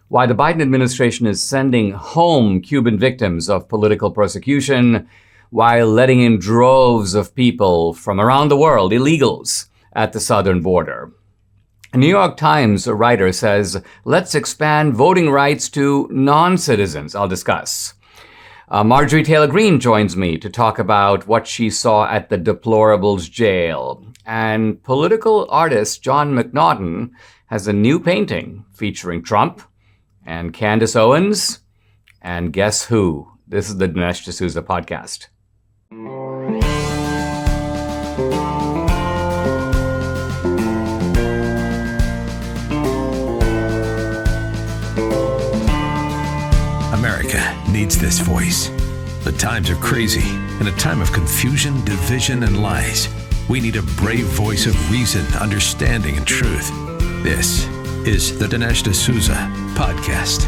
why the Biden administration is sending home Cuban victims of political persecution while letting in droves of people from around the world, illegals, at the southern border. A New York Times writer says, let's expand voting rights to non-citizens. I'll discuss. Marjorie Taylor Greene joins me to talk about what she saw at the Deplorables Jail. And political artist John McNaughton has a new painting featuring Trump and Candace Owens and guess who? This is the Dinesh D'Souza podcast. America needs this voice. The times are crazy. In a time of confusion, division, and lies, we need a brave voice of reason, understanding, and truth. This is the Dinesh D'Souza podcast.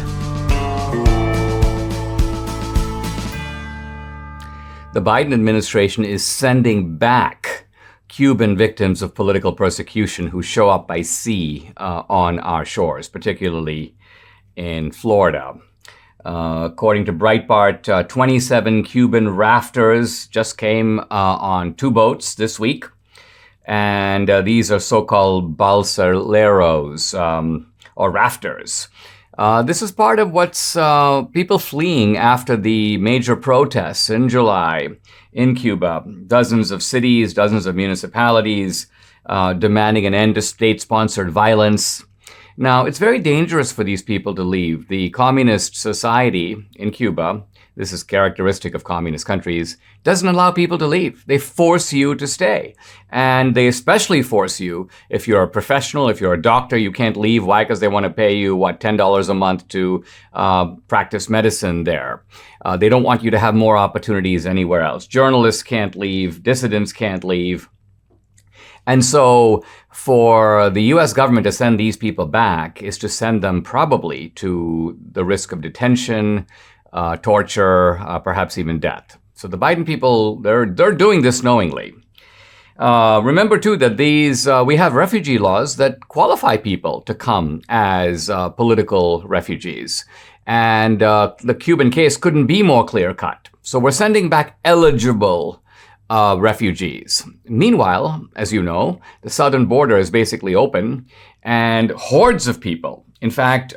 The Biden administration is sending back Cuban victims of political persecution who show up by sea on our shores, particularly in Florida. According to Breitbart, 27 Cuban rafters just came on two boats this week. And these are so-called balsaleros, or rafters. This is part of what's people fleeing after the major protests in July in Cuba. Dozens of cities, dozens of municipalities demanding an end to state-sponsored violence. Now, it's very dangerous for these people to leave. The communist society in Cuba, this is characteristic of communist countries, doesn't allow people to leave. They force you to stay. And they especially force you, if you're a professional, if you're a doctor, you can't leave. Why? Because they want to pay you, $10 a month to practice medicine there. They don't want you to have more opportunities anywhere else. Journalists can't leave. Dissidents can't leave. And so for the U.S. government to send these people back is to send them probably to the risk of detention, torture, perhaps even death. So the Biden people, they're doing this knowingly. Remember, too, that we have refugee laws that qualify people to come as political refugees. And the Cuban case couldn't be more clear-cut. So we're sending back eligible refugees. Meanwhile, as you know, the southern border is basically open and hordes of people, in fact,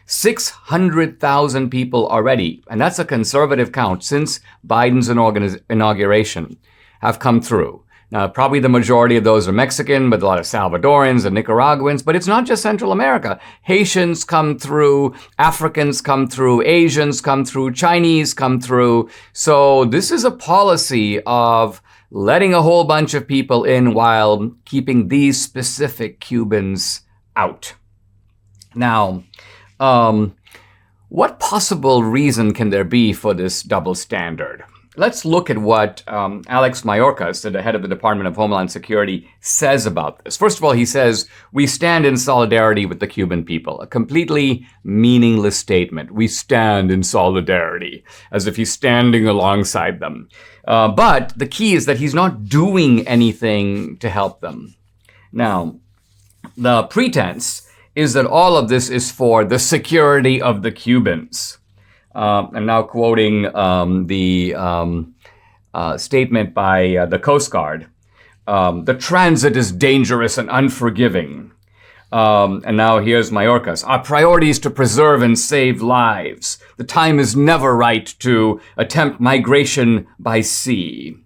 600,000 people already, and that's a conservative count since Biden's inauguration, have come through. Now, probably the majority of those are Mexican, but a lot of Salvadorans and Nicaraguans. But it's not just Central America. Haitians come through, Africans come through, Asians come through, Chinese come through. So this is a policy of letting a whole bunch of people in while keeping these specific Cubans out. Now, what possible reason can there be for this double standard? Let's look at what Alex Mayorkas, the head of the Department of Homeland Security, says about this. First of all, he says, we stand in solidarity with the Cuban people. A completely meaningless statement. We stand in solidarity, as if he's standing alongside them. But the key is that he's not doing anything to help them. Now, the pretense is that all of this is for the security of the Cubans. I'm now quoting the statement by the Coast Guard. The transit is dangerous and unforgiving. And now here's Mayorkas. Our priority is to preserve and save lives. The time is never right to attempt migration by sea.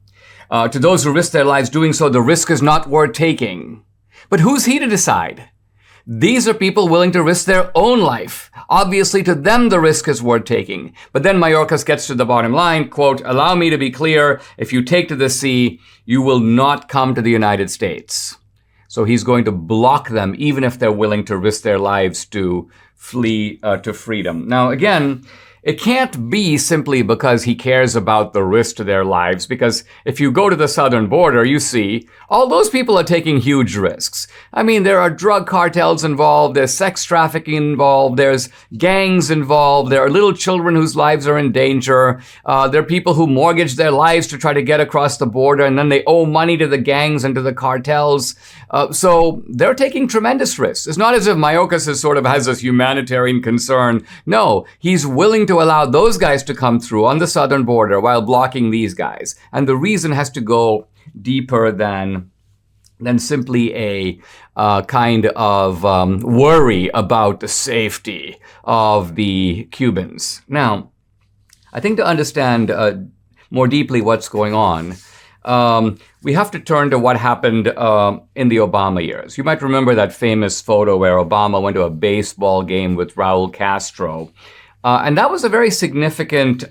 To those who risk their lives doing so, the risk is not worth taking. But who's he to decide? These are people willing to risk their own life. Obviously, to them, the risk is worth taking. But then Mayorkas gets to the bottom line, quote, allow me to be clear, if you take to the sea, you will not come to the United States. So he's going to block them, even if they're willing to risk their lives to flee to freedom. Now, again, It can't be simply because he cares about the risk to their lives, because if you go to the southern border, you see all those people are taking huge risks. I mean, there are drug cartels involved, there's sex trafficking involved, there's gangs involved, there are little children whose lives are in danger, there are people who mortgage their lives to try to get across the border, and then they owe money to the gangs and to the cartels. So they're taking tremendous risks. It's not as if Mayorkas has this humanitarian concern. No, he's willing to allow those guys to come through on the southern border while blocking these guys. And the reason has to go deeper than simply a kind of worry about the safety of the Cubans. Now, I think to understand more deeply what's going on, we have to turn to what happened in the Obama years. You might remember that famous photo where Obama went to a baseball game with Raul Castro. And that was a very significant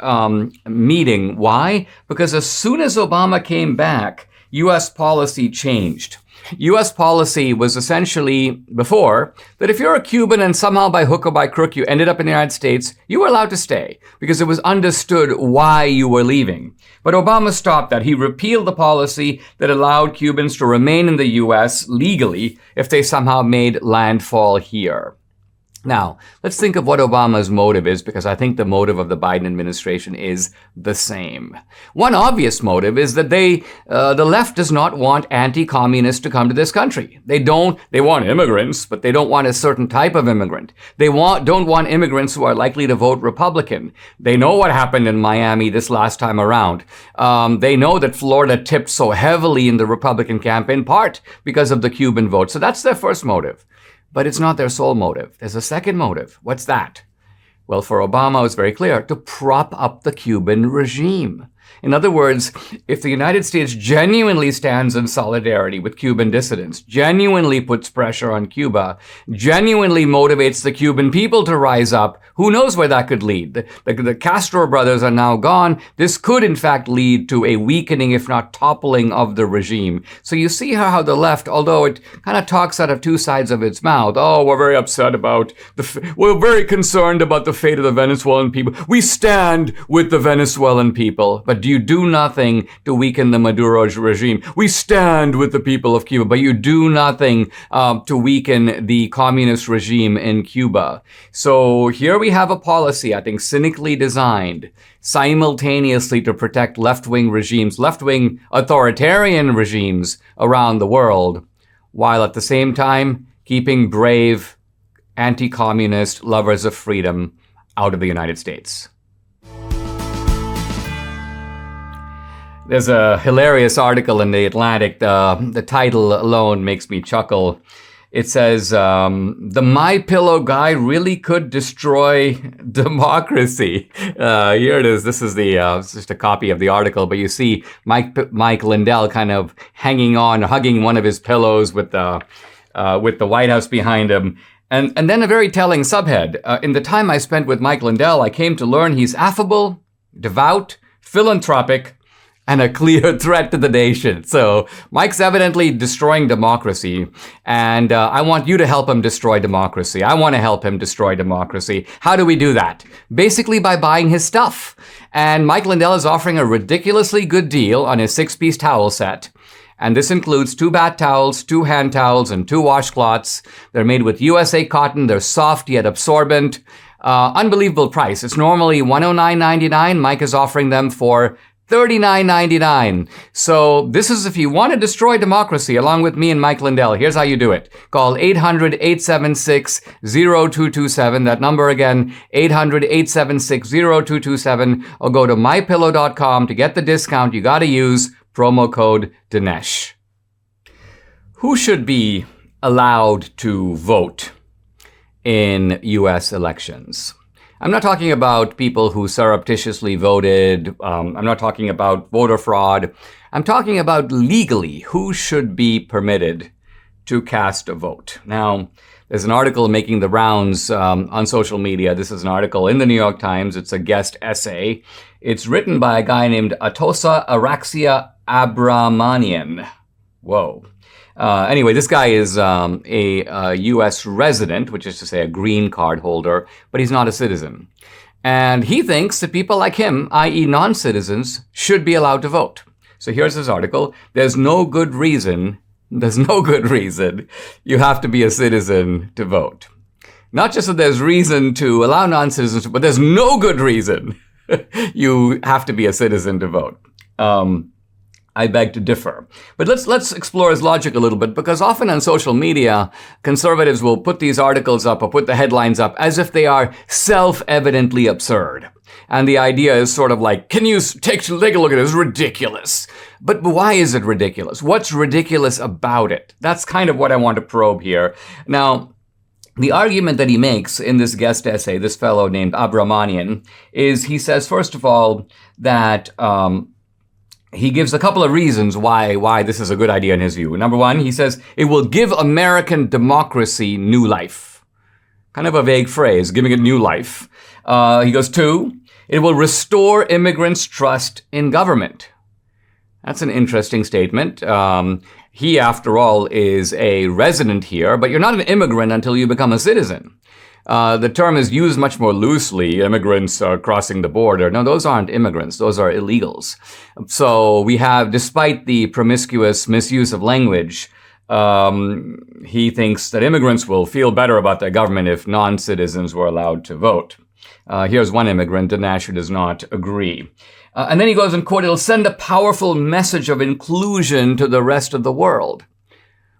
meeting. Why? Because as soon as Obama came back, U.S. policy changed. U.S. policy was essentially before that if you're a Cuban and somehow by hook or by crook you ended up in the United States, you were allowed to stay because it was understood why you were leaving. But Obama stopped that. He repealed the policy that allowed Cubans to remain in the U.S. legally if they somehow made landfall here. Now, let's think of what Obama's motive is, because I think the motive of the Biden administration is the same. One obvious motive is that the left does not want anti-communists to come to this country. They want immigrants, but they don't want a certain type of immigrant. They don't want immigrants who are likely to vote Republican. They know what happened in Miami this last time around. They know that Florida tipped so heavily in the Republican camp, in part because of the Cuban vote. So that's their first motive. But it's not their sole motive. There's a second motive. What's that? Well, for Obama, it was very clear: to prop up the Cuban regime. In other words, if the United States genuinely stands in solidarity with Cuban dissidents, genuinely puts pressure on Cuba, genuinely motivates the Cuban people to rise up, who knows where that could lead? The Castro brothers are now gone. This could, in fact, lead to a weakening, if not toppling, of the regime. So you see how the left, although it kind of talks out of two sides of its mouth, oh, we're very upset about we're very concerned about the fate of the Venezuelan people. We stand with the Venezuelan people, but you do nothing to weaken the Maduro regime. We stand with the people of Cuba, but you do nothing to weaken the communist regime in Cuba. So here we have a policy, I think, cynically designed simultaneously to protect left-wing regimes, left-wing authoritarian regimes around the world, while at the same time keeping brave anti-communist lovers of freedom out of the United States. There's a hilarious article in The Atlantic. The title alone makes me chuckle. It says, the My Pillow guy really could destroy democracy. Here it is. This is it's just a copy of the article, but you see Mike Lindell kind of hanging on, hugging one of his pillows with the White House behind him. And then a very telling subhead. In the time I spent with Mike Lindell, I came to learn he's affable, devout, philanthropic, and a clear threat to the nation. So Mike's evidently destroying democracy, and I want you to help him destroy democracy. I want to help him destroy democracy. How do we do that? Basically by buying his stuff. And Mike Lindell is offering a ridiculously good deal on his 6-piece towel set. And this includes 2 bath towels, 2 hand towels, and 2 washcloths. They're made with USA cotton. They're soft yet absorbent. Unbelievable price. It's normally $109.99. Mike is offering them for $39.99. So this is if you want to destroy democracy along with me and Mike Lindell. Here's how you do it. Call 800-876-0227. That number again, 800-876-0227. Or go to mypillow.com to get the discount. You got to use promo code Dinesh. Who should be allowed to vote in U.S. elections? I'm not talking about people who surreptitiously voted. I'm not talking about voter fraud. I'm talking about legally who should be permitted to cast a vote. Now, there's an article making the rounds on social media. This is an article in the New York Times. It's a guest essay. It's written by a guy named Atosa Araxia Abramanian. Whoa. Anyway, this guy is a U.S. resident, which is to say a green card holder, but he's not a citizen. And he thinks that people like him, i.e. non-citizens, should be allowed to vote. So here's his article. There's no good reason you have to be a citizen to vote. Not just that there's reason to allow non-citizens, but there's no good reason you have to be a citizen to vote. I beg to differ. But let's explore his logic a little bit, because often on social media, conservatives will put these articles up or put the headlines up as if they are self-evidently absurd. And the idea is sort of like, can you take a look at it? It's ridiculous. But why is it ridiculous? What's ridiculous about it? That's kind of what I want to probe here. Now, the argument that he makes in this guest essay, this fellow named Abramanian, is he says, first of all, that he gives a couple of reasons why this is a good idea in his view. Number one, he says it will give American democracy new life. Kind of a vague phrase, giving it new life. He goes, two, it will restore immigrants' trust in government. That's an interesting statement. He, after all, is a resident here, but you're not an immigrant until you become a citizen. The term is used much more loosely. Immigrants are crossing the border. No, those aren't immigrants. Those are illegals. So we have, despite the promiscuous misuse of language, he thinks that immigrants will feel better about their government if non-citizens were allowed to vote. Here's one immigrant, Dinesh, who does not agree. And then he goes and quote, it'll send a powerful message of inclusion to the rest of the world.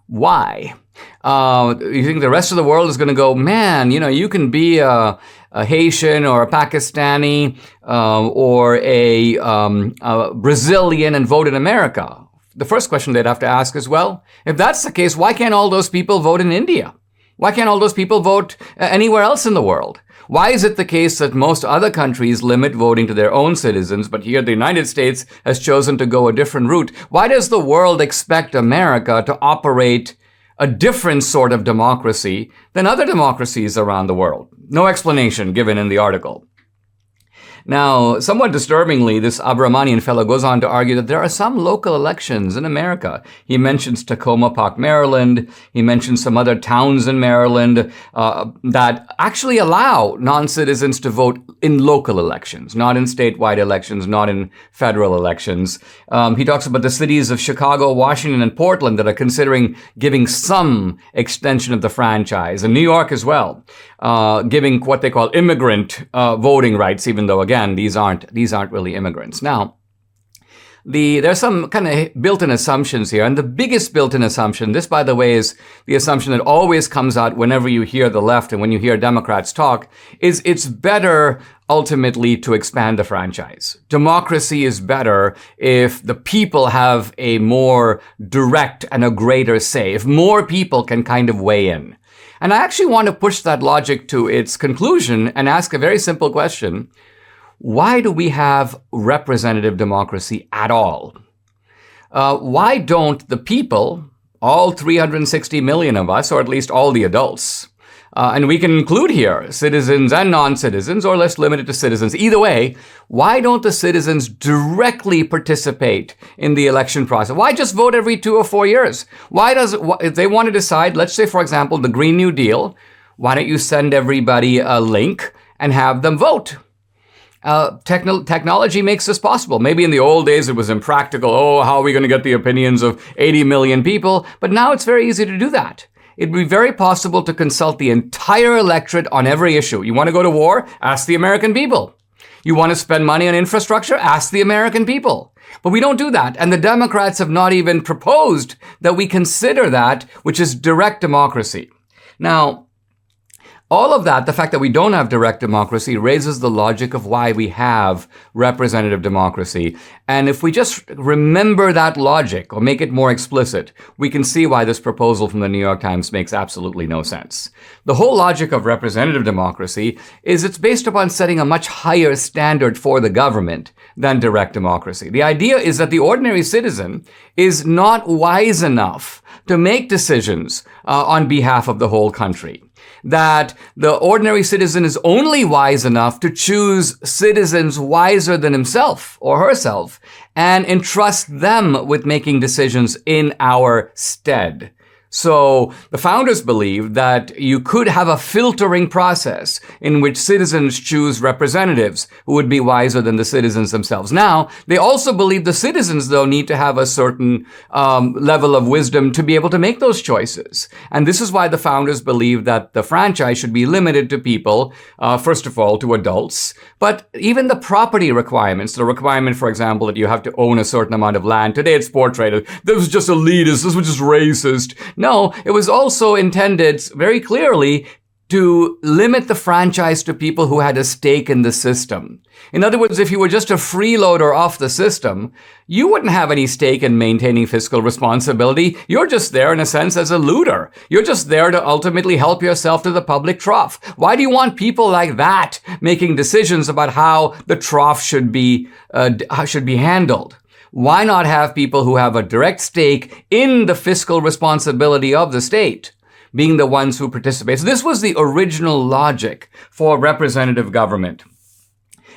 Why? You think the rest of the world is going to go, man, you can be a Haitian or a Pakistani or a Brazilian and vote in America? The first question they'd have to ask is, well, if that's the case, why can't all those people vote in India? Why can't all those people vote anywhere else in the world? Why is it the case that most other countries limit voting to their own citizens, but here the United States has chosen to go a different route? Why does the world expect America to operate a different sort of democracy than other democracies around the world? No explanation given in the article. Now, somewhat disturbingly, this Abramanian fellow goes on to argue that there are some local elections in America. He mentions Tacoma Park, Maryland. He mentions some other towns in Maryland that actually allow non-citizens to vote in local elections, not in statewide elections, not in federal elections. He talks about the cities of Chicago, Washington, and Portland that are considering giving some extension of the franchise, and New York as well, giving what they call immigrant voting rights, even though, again, these aren't really immigrants. Now, there's some kind of built-in assumptions here, and the biggest built-in assumption, this, by the way, is the assumption that always comes out whenever you hear the left and when you hear Democrats talk, is it's better ultimately to expand the franchise. Democracy is better if the people have a more direct and a greater say, if more people can kind of weigh in. And I actually want to push that logic to its conclusion and ask a very simple question. Why do we have representative democracy at all? Why don't the people, all 360 million of us, or at least all the adults, and we can include here citizens and non-citizens, or let's limit it to citizens. Either way, why don't the citizens directly participate in the election process? Why just vote every 2 or 4 years? If they want to decide, let's say, for example, the Green New Deal, why don't you send everybody a link and have them vote? Technology makes this possible. Maybe in the old days it was impractical. Oh, how are we going to get the opinions of 80 million people? But now it's very easy to do that. It'd be very possible to consult the entire electorate on every issue. You want to go to war? Ask the American people. You want to spend money on infrastructure? Ask the American people. But we don't do that. And the Democrats have not even proposed that we consider that, which is direct democracy. Now, all of that, the fact that we don't have direct democracy, raises the logic of why we have representative democracy. And if we just remember that logic or make it more explicit, we can see why this proposal from the New York Times makes absolutely no sense. The whole logic of representative democracy is it's based upon setting a much higher standard for the government than direct democracy. The idea is that the ordinary citizen is not wise enough to make decisions on behalf of the whole country. That the ordinary citizen is only wise enough to choose citizens wiser than himself or herself and entrust them with making decisions in our stead. So the founders believed that you could have a filtering process in which citizens choose representatives who would be wiser than the citizens themselves. Now, they also believe the citizens, though, need to have a certain level of wisdom to be able to make those choices. And this is why the founders believe that the franchise should be limited to people, first of all, to adults, but even the property requirements, the requirement, for example, that you have to own a certain amount of land. Today it's portrayed, this was just elitist, this was just racist. No, it was also intended very clearly to limit the franchise to people who had a stake in the system. In other words, if you were just a freeloader off the system, you wouldn't have any stake in maintaining fiscal responsibility. You're just there, in a sense, as a looter. You're just there to ultimately help yourself to the public trough. Why do you want people like that making decisions about how the trough should be handled? Why not have people who have a direct stake in the fiscal responsibility of the state being the ones who participate? So this was the original logic for representative government.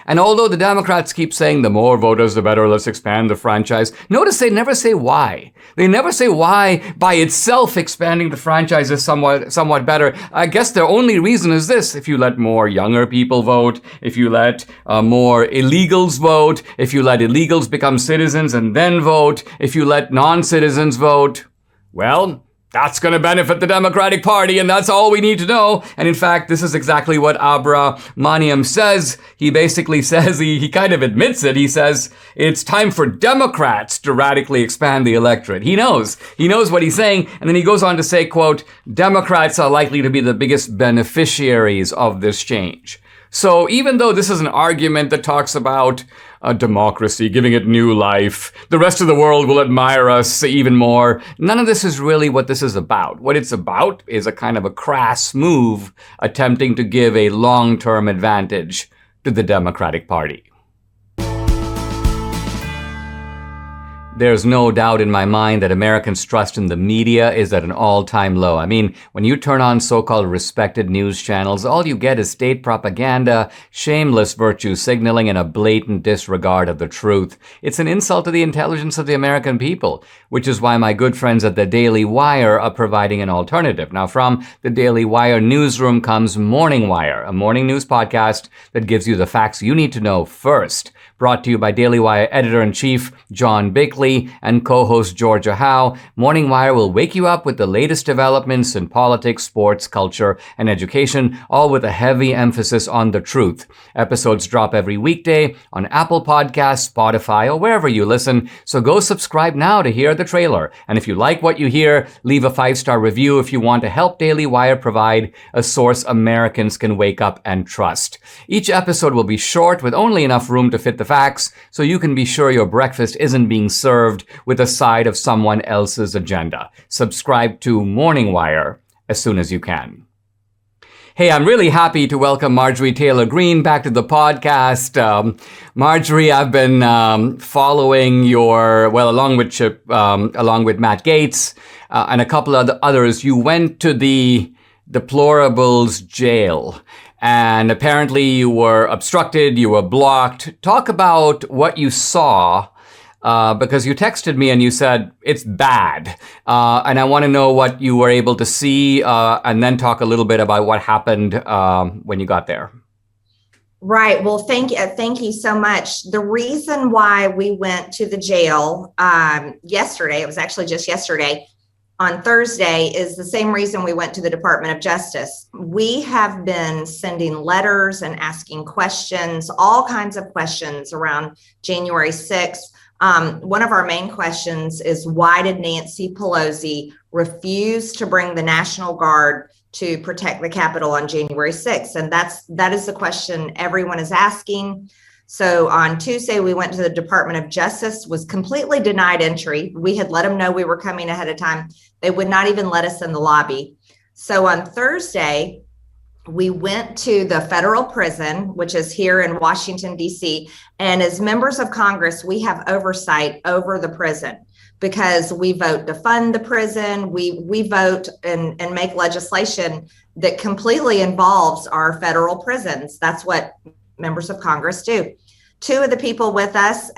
And although the Democrats keep saying the more voters, the better, let's expand the franchise, notice they never say why. They never say why by itself expanding the franchise is somewhat better. I guess their only reason is this: if you let more younger people vote, if you let more illegals vote, if you let illegals become citizens and then vote, if you let non-citizens vote, well, that's going to benefit the Democratic Party, and that's all we need to know. And in fact, this is exactly what Abrahamanian says. He basically says, he kind of admits it. He says, it's time for Democrats to radically expand the electorate. He knows what he's saying. And then he goes on to say, quote, Democrats are likely to be the biggest beneficiaries of this change. So even though this is an argument that talks about democracy, giving it new life, the rest of the world will admire us even more, none of this is really what this is about. What it's about is a kind of a crass move attempting to give a long-term advantage to the Democratic Party. There's no doubt in my mind that Americans' trust in the media is at an all-time low. I mean, when you turn on so-called respected news channels, all you get is state propaganda, shameless virtue signaling, and a blatant disregard of the truth. It's an insult to the intelligence of the American people, which is why my good friends at the Daily Wire are providing an alternative. Now, from the Daily Wire newsroom comes Morning Wire, a morning news podcast that gives you the facts you need to know first. Brought to you by Daily Wire editor-in-chief John Bickley and co-host Georgia Howe, Morning Wire will wake you up with the latest developments in politics, sports, culture, and education, all with a heavy emphasis on the truth. Episodes drop every weekday on Apple Podcasts, Spotify, or wherever you listen, so go subscribe now to hear the trailer. And if you like what you hear, leave a 5-star review if you want to help Daily Wire provide a source Americans can wake up and trust. Each episode will be short with only enough room to fit the facts, so you can be sure your breakfast isn't being served with a side of someone else's agenda. Subscribe to Morning Wire as soon as you can. Hey, I'm really happy to welcome Marjorie Taylor Greene back to the podcast. Marjorie, I've been following along with Matt Gaetz and a couple of others. You went to the Deplorables Jail, and apparently you were obstructed, you were blocked. Talk about what you saw, because you texted me and you said it's bad. And I want to know what you were able to see, and then talk a little bit about what happened when you got there. Right. Well, thank you so much. The reason why we went to the jail yesterday, it was actually just yesterday, on Thursday, is the same reason we went to the Department of Justice. We have been sending letters and asking questions, all kinds of questions around January 6th. One of our main questions is, why did Nancy Pelosi refuse to bring the National Guard to protect the Capitol on January 6th? And that is the question everyone is asking. So on Tuesday, we went to the Department of Justice, was completely denied entry. We had let them know we were coming ahead of time. They would not even let us in the lobby. So on Thursday, we went to the federal prison, which is here in Washington, D.C. And as members of Congress, we have oversight over the prison because we vote to fund the prison. We vote and make legislation that completely involves our federal prisons. That's what members of Congress do. Two of the people with us,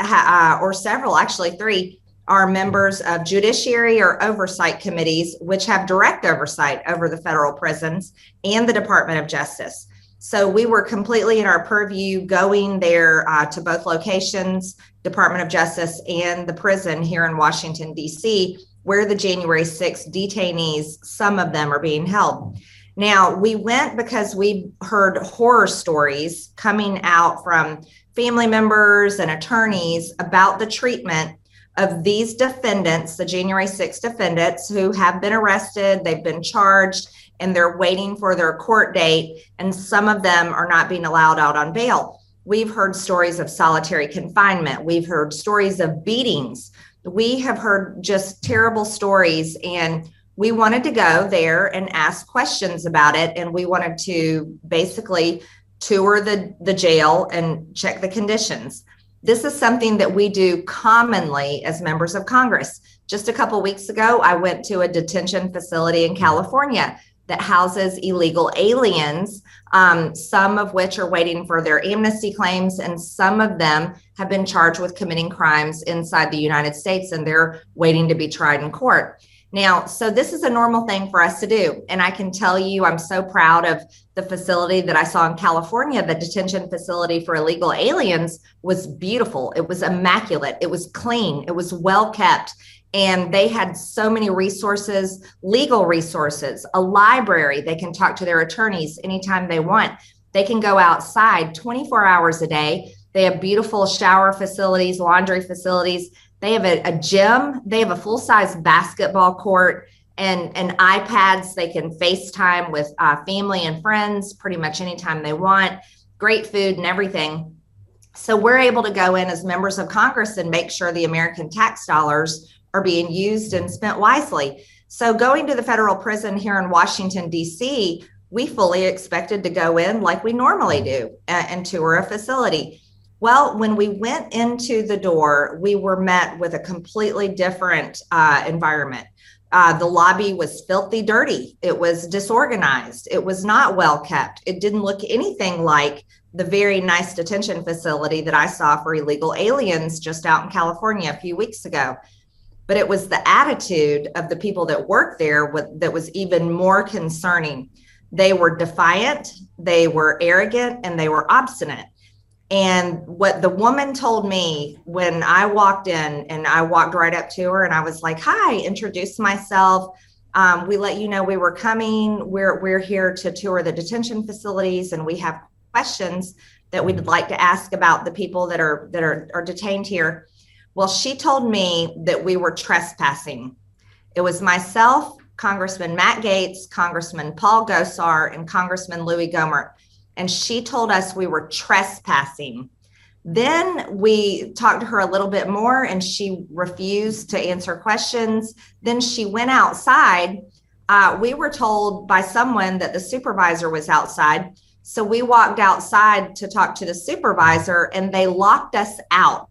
or several, actually 3, are members of judiciary or oversight committees, which have direct oversight over the federal prisons and the Department of Justice. So we were completely in our purview going there to both locations, Department of Justice and the prison here in Washington, D.C., where the January 6th detainees, some of them are being held. Now, we went because we heard horror stories coming out from family members and attorneys about the treatment of these defendants, the January 6th defendants who have been arrested, they've been charged, and they're waiting for their court date, and some of them are not being allowed out on bail. We've heard stories of solitary confinement. We've heard stories of beatings. We have heard just terrible stories, and we wanted to go there and ask questions about it, and we wanted to basically tour the jail and check the conditions. This is something that we do commonly as members of Congress. Just a couple of weeks ago, I went to a detention facility in California that houses illegal aliens, some of which are waiting for their amnesty claims, and some of them have been charged with committing crimes inside the United States, and they're waiting to be tried in court. Now, so this is a normal thing for us to do. And I can tell you, I'm so proud of the facility that I saw in California. The detention facility for illegal aliens was beautiful. It was immaculate. It was clean. It was well kept. And they had so many resources, legal resources, a library. They can talk to their attorneys anytime they want. They can go outside 24 hours a day. They have beautiful shower facilities, laundry facilities. They have a gym. They have a full-size basketball court and iPads. They can FaceTime with family and friends pretty much anytime they want. Great food and everything. So we're able to go in as members of Congress and make sure the American tax dollars are being used and spent wisely. So going to the federal prison here in Washington, D.C., we fully expected to go in like we normally do and tour a facility. Well, when we went into the door, we were met with a completely different environment. The lobby was filthy dirty. It was disorganized. It was not well kept. It didn't look anything like the very nice detention facility that I saw for illegal aliens just out in California a few weeks ago. But it was the attitude of the people that worked there that was even more concerning. They were defiant, they were arrogant, and they were obstinate. And what the woman told me when I walked in, and I walked right up to her and I was like, hi, introduced myself. We let you know we were coming. We're here to tour the detention facilities, and we have questions that we'd like to ask about the people that are detained here. Well, she told me that we were trespassing. It was myself, Congressman Matt Gaetz, Congressman Paul Gosar, and Congressman Louis Gohmert. And she told us we were trespassing. Then we talked to her a little bit more, and she refused to answer questions. Then she went outside. We were told by someone that the supervisor was outside. So we walked outside to talk to the supervisor, and they locked us out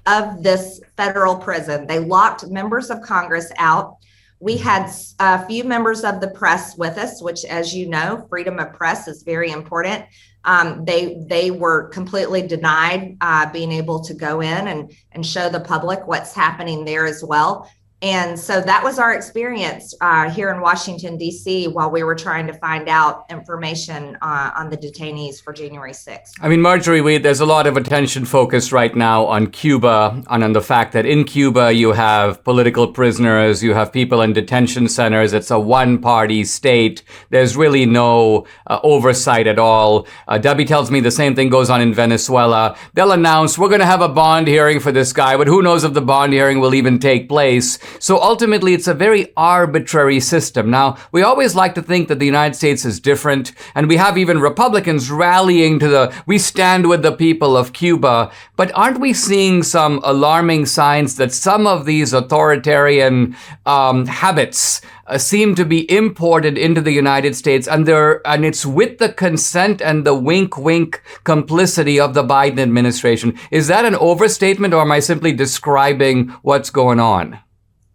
of this federal prison. They locked members of Congress out. We had a few members of the press with us, which, as you know, freedom of press is very important. They were completely denied being able to go in and show the public what's happening there as well. And so that was our experience here in Washington, D.C., while we were trying to find out information on the detainees for January 6th. I mean, Marjorie, there's a lot of attention focused right now on Cuba and on the fact that in Cuba you have political prisoners, you have people in detention centers. It's a one-party state. There's really no oversight at all. Debbie tells me the same thing goes on in Venezuela. They'll announce, we're going to have a bond hearing for this guy, but who knows if the bond hearing will even take place. So ultimately, it's a very arbitrary system. Now, we always like to think that the United States is different, and we have even Republicans rallying to we stand with the people of Cuba. But aren't we seeing some alarming signs that some of these authoritarian habits seem to be imported into the United States, and it's with the consent and the wink-wink complicity of the Biden administration? Is that an overstatement, or am I simply describing what's going on?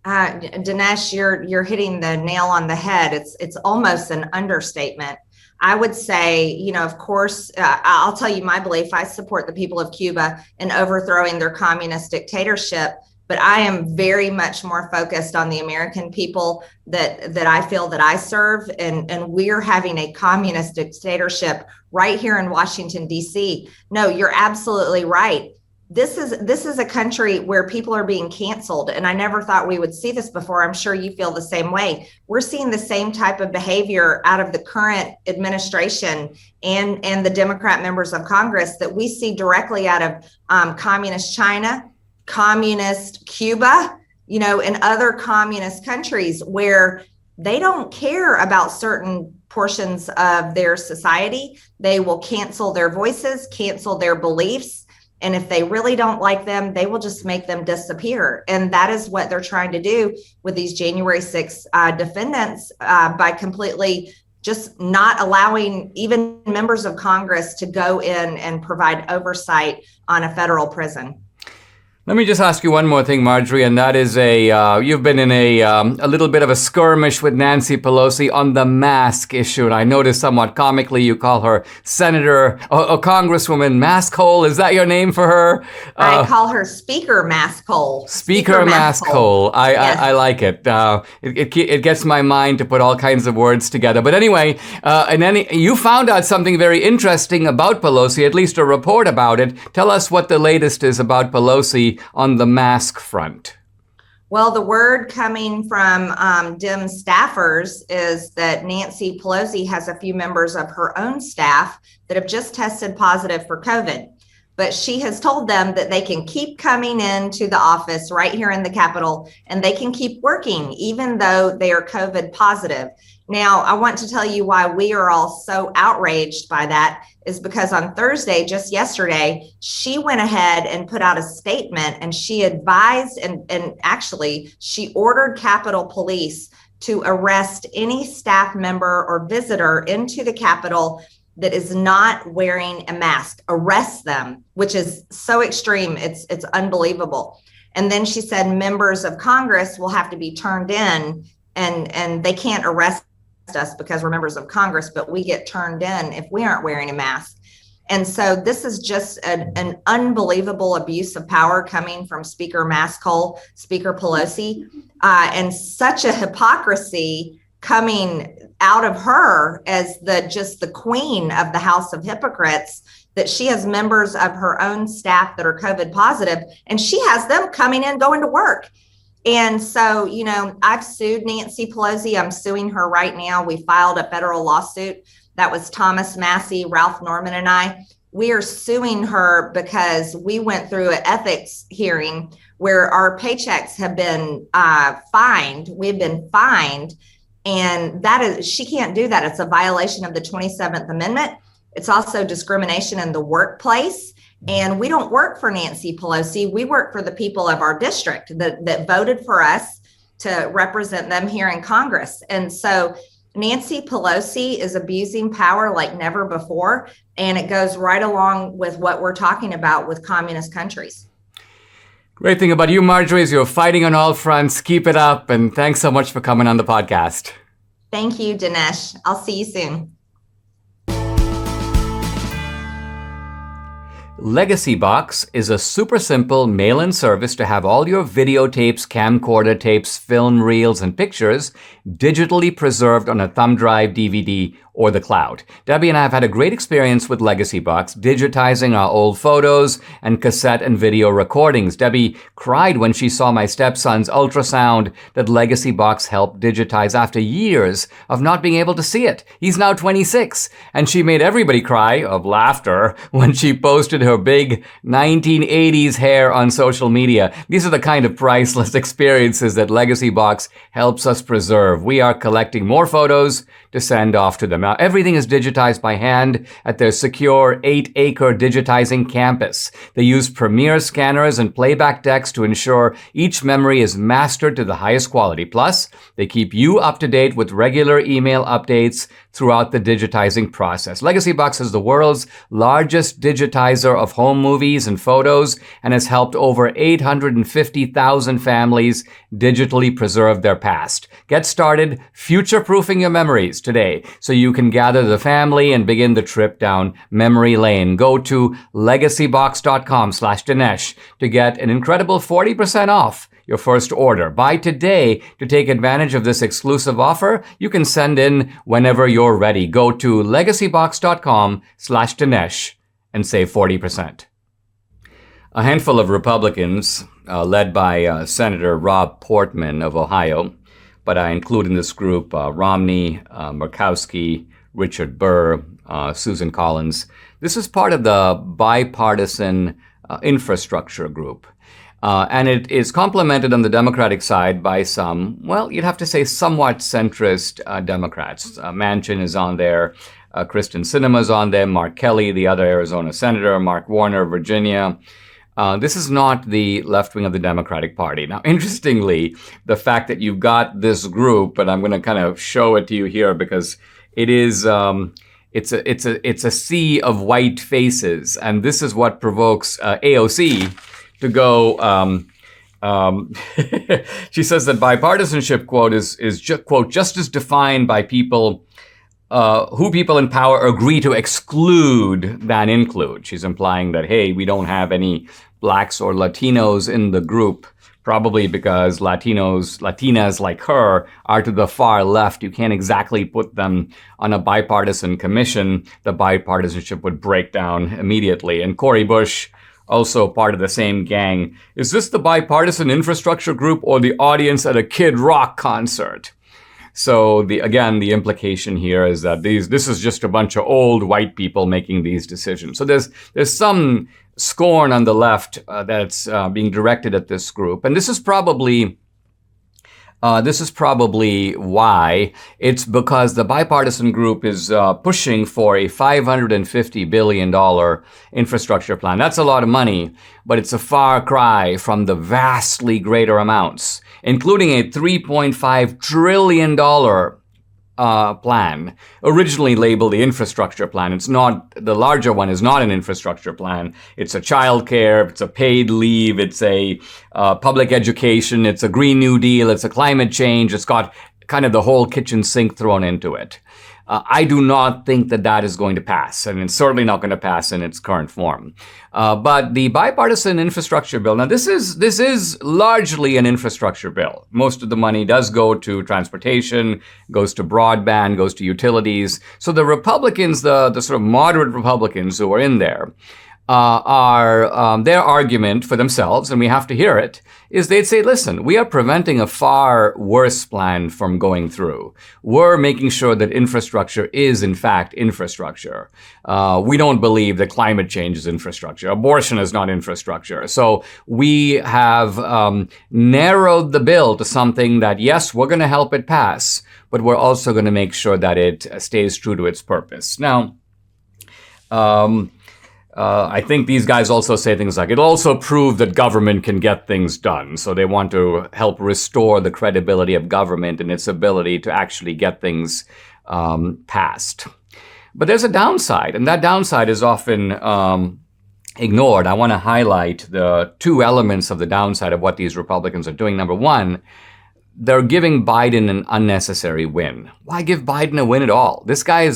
Dinesh, you're hitting the nail on the head. It's almost an understatement. I would say, of course, I'll tell you my belief. I support the people of Cuba in overthrowing their communist dictatorship. but I am very much more focused on the American people that I feel that I serve. And we're having a communist dictatorship right here in Washington, D.C. No, you're absolutely right. This is a country where people are being canceled. And I never thought we would see this before. I'm sure you feel the same way. We're seeing the same type of behavior out of the current administration and the Democrat members of Congress that we see directly out of communist China, communist Cuba, and other communist countries where they don't care about certain portions of their society. They will cancel their voices, cancel their beliefs. And if they really don't like them, they will just make them disappear. And that is what they're trying to do with these January 6th defendants by completely just not allowing even members of Congress to go in and provide oversight on a federal prison. Let me just ask you one more thing, Marjorie, and that is you've been in a little bit of a skirmish with Nancy Pelosi on the mask issue, and I noticed somewhat comically you call her Senator, Congresswoman Maskhole. Is that your name for her? I call her Speaker Maskhole. Speaker Maskhole. Yes. I like it. It gets my mind to put all kinds of words together. But anyway, you found out something very interesting about Pelosi, at least a report about it. Tell us what the latest is about Pelosi on the mask front. Well, the word coming from Dem staffers is that Nancy Pelosi has a few members of her own staff that have just tested positive for COVID. But she has told them that they can keep coming into the office right here in the Capitol and they can keep working even though they are COVID positive. Now, I want to tell you why we are all so outraged by that is because on Thursday, just yesterday, she went ahead and put out a statement and she advised and actually she ordered Capitol Police to arrest any staff member or visitor into the Capitol that is not wearing a mask. Arrest them, which is so extreme. It's unbelievable. And then she said members of Congress will have to be turned in and they can't arrest us because we're members of Congress, but we get turned in if we aren't wearing a mask. And so this is just an unbelievable abuse of power coming from Speaker Maskhole, Speaker Pelosi, and such a hypocrisy coming out of her as the queen of the House of Hypocrites, that she has members of her own staff that are COVID positive and she has them coming in, going to work. And so, I've sued Nancy Pelosi. I'm suing her right now. We filed a federal lawsuit. That was Thomas Massey, Ralph Norman, and I. We are suing her because we went through an ethics hearing where our paychecks have been fined. We've been fined. And she can't do that. It's a violation of the 27th Amendment. It's also discrimination in the workplace. And we don't work for Nancy Pelosi. We work for the people of our district that voted for us to represent them here in Congress. And so Nancy Pelosi is abusing power like never before. And it goes right along with what we're talking about with communist countries. Great thing about you, Marjorie, is you're fighting on all fronts. Keep it up. And thanks so much for coming on the podcast. Thank you, Dinesh. I'll see you soon. Legacy Box is a super simple mail-in service to have all your videotapes, camcorder tapes, film reels, and pictures digitally preserved on a thumb drive, DVD, or the cloud. Debbie and I have had a great experience with Legacy Box, digitizing our old photos and cassette and video recordings. Debbie cried when she saw my stepson's ultrasound that Legacy Box helped digitize after years of not being able to see it. He's now 26, and she made everybody cry of laughter when she posted her big 1980s hair on social media. These are the kind of priceless experiences that Legacy Box helps us preserve. We are collecting more photos to send off to them. Now, everything is digitized by hand at their secure 8-acre digitizing campus. They use premier scanners and playback decks to ensure each memory is mastered to the highest quality. Plus, they keep you up to date with regular email updates throughout the digitizing process. Legacy Box is the world's largest digitizer digitizer of home movies and photos and has helped over 850,000 families digitally preserve their past. Get started future-proofing your memories today so you can gather the family and begin the trip down memory lane. Go to legacybox.com/Dinesh to get an incredible 40% off your first order. Buy today to take advantage of this exclusive offer. You can send in whenever you're ready. Go to legacybox.com/Dinesh and save 40%. A handful of Republicans, led by Senator Rob Portman of Ohio, but I include in this group Romney, Murkowski, Richard Burr, Susan Collins. This is part of the bipartisan infrastructure group. And it is complemented on the Democratic side by some, well, you'd have to say somewhat centrist Democrats. Manchin is on there. Kristen Sinema's on there. Mark Kelly, the other Arizona senator. Mark Warner, Virginia. This is not the left wing of the Democratic Party. Now, interestingly, the fact that you've got this group, and I'm going to kind of show it to you here because it is, it's a sea of white faces. And this is what provokes AOC to go, she says that bipartisanship, quote, is quote, just as defined by people who people in power agree to exclude than include. She's implying that, hey, we don't have any blacks or Latinos in the group, probably because Latinas like her are to the far left. You can't exactly put them on a bipartisan commission. The bipartisanship would break down immediately. And Cori Bush, also part of the same gang. Is this the bipartisan infrastructure group or the audience at a Kid Rock concert? So the implication here is that this is just a bunch of old white people making these decisions. So there's some scorn on the left that's being directed at this group, and this is probably why. It's because the bipartisan group is pushing for a $550 billion infrastructure plan. That's a lot of money, but it's a far cry from the vastly greater amounts, including a $3.5 trillion plan, originally labeled the infrastructure plan. It's not, the larger one is not an infrastructure plan. It's a child care, it's a paid leave, it's a public education, it's a Green New Deal, it's a climate change. It's got kind of the whole kitchen sink thrown into it. I do not think that is going to pass, and it's certainly not going to pass in its current form. But the bipartisan infrastructure bill, now this is largely an infrastructure bill. Most of the money does go to transportation, goes to broadband, goes to utilities. So the Republicans, the sort of moderate Republicans who are in there, their argument for themselves, and we have to hear it, is they'd say, listen, we are preventing a far worse plan from going through. We're making sure that infrastructure is, in fact, infrastructure. We don't believe that climate change is infrastructure. Abortion is not infrastructure. So we have narrowed the bill to something that, yes, we're going to help it pass, but we're also going to make sure that it stays true to its purpose. Now, I think these guys also say things like, it'll also prove that government can get things done. So they want to help restore the credibility of government and its ability to actually get things passed. But there's a downside, and that downside is often ignored. I want to highlight the two elements of the downside of what these Republicans are doing. Number one, they're giving Biden an unnecessary win. Why give Biden a win at all? This guy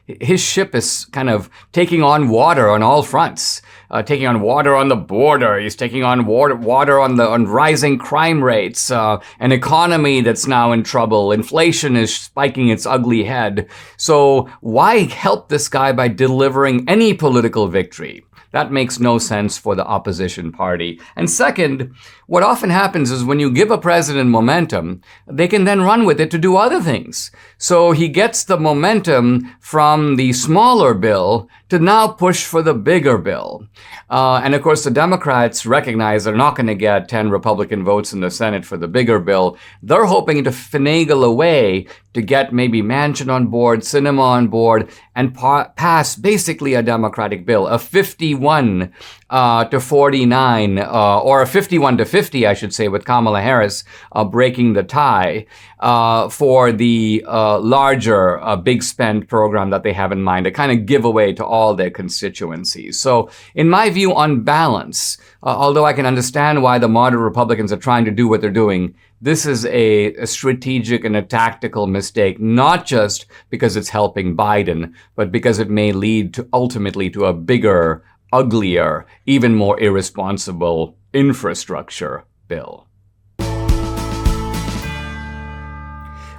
his ship is kind of taking on water on all fronts, taking on water on the border. He's taking on water on rising crime rates, an economy that's now in trouble. Inflation is spiking its ugly head. So why help this guy by delivering any political victory? That makes no sense for the opposition party. And second, what often happens is when you give a president momentum, they can then run with it to do other things. So he gets the momentum from the smaller bill to now push for the bigger bill. And of course, the Democrats recognize they're not going to get 10 Republican votes in the Senate for the bigger bill. They're hoping to finagle a way to get maybe Manchin on board, Sinema on board, and pass basically a Democratic bill, a 51 to 49, or a 51 to 50, I should say, with Kamala Harris breaking the tie for the larger big spend program that they have in mind, a kind of giveaway to all their constituencies. So in my view, on balance, although I can understand why the moderate Republicans are trying to do what they're doing, this is a strategic and a tactical mistake, not just because it's helping Biden, but because it may lead to ultimately to a bigger, uglier, even more irresponsible infrastructure bill.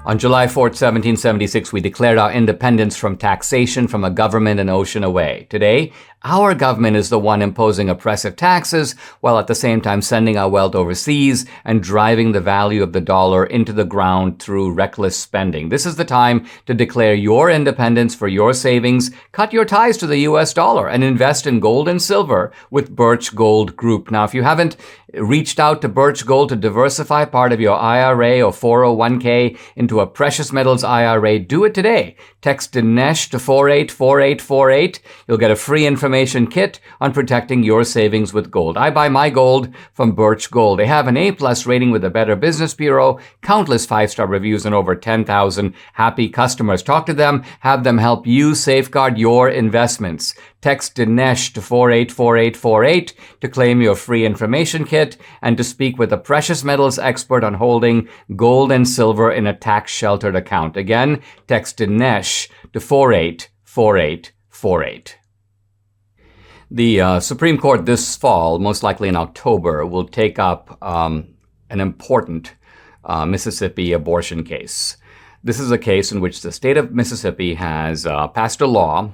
On July 4th, 1776, we declared our independence from taxation from a government an ocean away. Today, our government is the one imposing oppressive taxes while at the same time sending our wealth overseas and driving the value of the dollar into the ground through reckless spending. This is the time to declare your independence for your savings, cut your ties to the US dollar, and invest in gold and silver with Birch Gold Group. Now, if you haven't reached out to Birch Gold to diversify part of your IRA or 401k into a precious metals IRA, do it today. Text Dinesh to 484848. You'll get a free information kit on protecting your savings with gold. I buy my gold from Birch Gold. They have an A+ rating with the Better Business Bureau, countless 5-star reviews, and over 10,000 happy customers. Talk to them, have them help you safeguard your investments. Text Dinesh to 484848 to claim your free information kit and to speak with a precious metals expert on holding gold and silver in a tax-sheltered account. Again, text Dinesh to 484848. The Supreme Court this fall, most likely in October, will take up an important Mississippi abortion case. This is a case in which the state of Mississippi has passed a law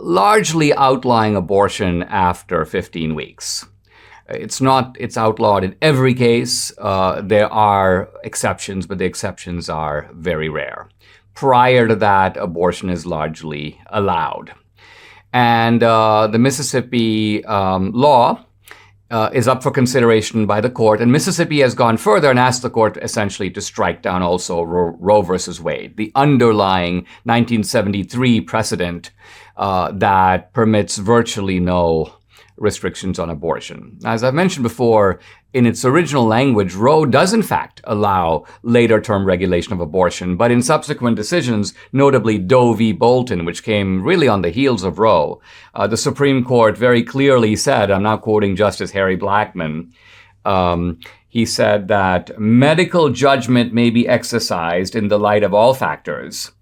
largely outlawing abortion after 15 weeks. It's outlawed in every case. There are exceptions, but the exceptions are very rare. Prior to that, abortion is largely allowed. And the Mississippi law is up for consideration by the court. And Mississippi has gone further and asked the court essentially to strike down also Roe versus Wade, the underlying 1973 precedent that permits virtually no restrictions on abortion. As I've mentioned before, in its original language, Roe does in fact allow later term regulation of abortion, but in subsequent decisions, notably Doe v. Bolton, which came really on the heels of Roe, the Supreme Court very clearly said, I'm now quoting Justice Harry Blackmun, he said that medical judgment may be exercised in the light of all factors,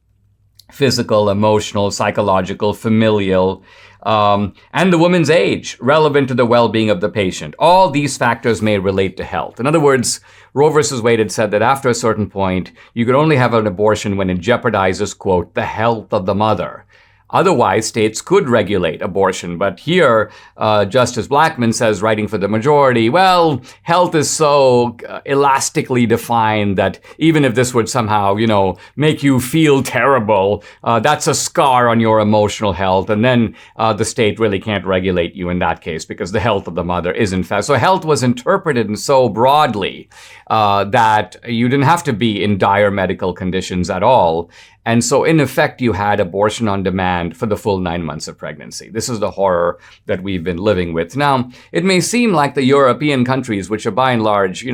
physical, emotional, psychological, familial, and the woman's age, relevant to the well-being of the patient. All these factors may relate to health. In other words, Roe versus Wade had said that after a certain point, you could only have an abortion when it jeopardizes, quote, the health of the mother. Otherwise, states could regulate abortion. But here, Justice Blackmun says, writing for the majority, well, health is so elastically defined that even if this would somehow, make you feel terrible, that's a scar on your emotional health. And then the state really can't regulate you in that case because the health of the mother is in fact. So health was interpreted in so broadly that you didn't have to be in dire medical conditions at all. And so, in effect, you had abortion on demand for the full 9 months of pregnancy. This is the horror that we've been living with. Now, it may seem like the European countries, which are by and large,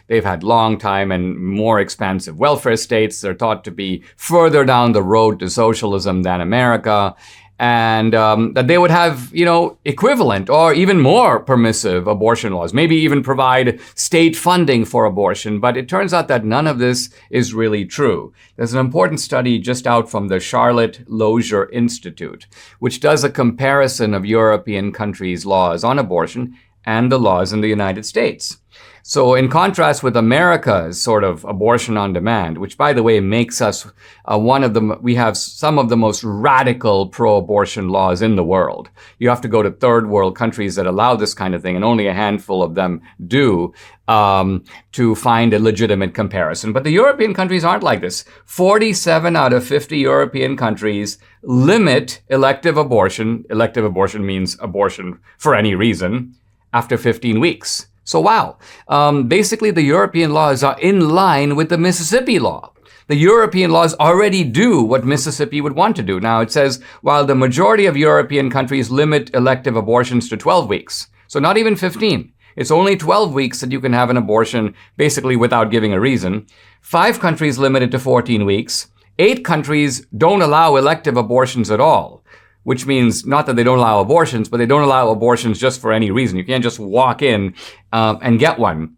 they've had long time and more expansive welfare states. They're thought to be further down the road to socialism than America. And that they would have, equivalent or even more permissive abortion laws, maybe even provide state funding for abortion. But it turns out that none of this is really true. There's an important study just out from the Charlotte Lozier Institute, which does a comparison of European countries' laws on abortion and the laws in the United States. So in contrast with America's sort of abortion on demand, which by the way makes us we have some of the most radical pro-abortion laws in the world. You have to go to third world countries that allow this kind of thing, and only a handful of them do, to find a legitimate comparison. But the European countries aren't like this. 47 out of 50 European countries limit elective abortion. Elective abortion means abortion for any reason after 15 weeks. So wow, basically the European laws are in line with the Mississippi law. The European laws already do what Mississippi would want to do. Now it says, while the majority of European countries limit elective abortions to 12 weeks, so not even 15. It's only 12 weeks that you can have an abortion basically without giving a reason. 5 countries limit it to 14 weeks. 8 countries don't allow elective abortions at all. which means not that they don't allow abortions, but they don't allow abortions just for any reason. You can't just walk in and get one.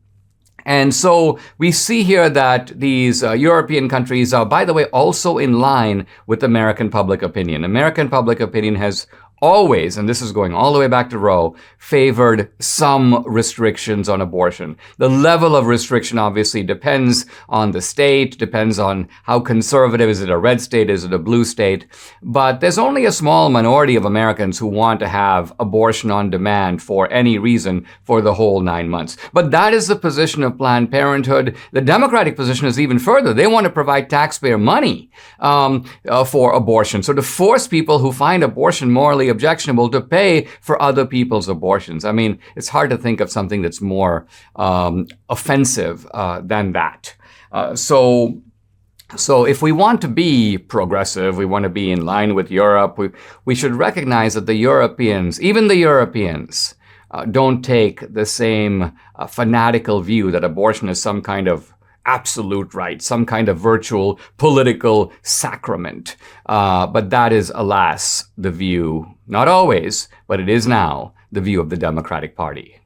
And so we see here that these European countries are, by the way, also in line with American public opinion. American public opinion has always, and this is going all the way back to Roe, favored some restrictions on abortion. The level of restriction obviously depends on the state, depends on how conservative. Is it a red state? Is it a blue state? But there's only a small minority of Americans who want to have abortion on demand for any reason for the whole 9 months. But that is the position of Planned Parenthood. The Democratic position is even further. They want to provide taxpayer money for abortion. So to force people who find abortion morally objectionable to pay for other people's abortions. I mean, it's hard to think of something that's more offensive than that. So if we want to be progressive, we want to be in line with Europe, we should recognize that the Europeans, even the Europeans, don't take the same fanatical view that abortion is some kind of absolute right, some kind of virtual political sacrament. But that is, alas, the view, not always, but it is now, the view of the Democratic Party.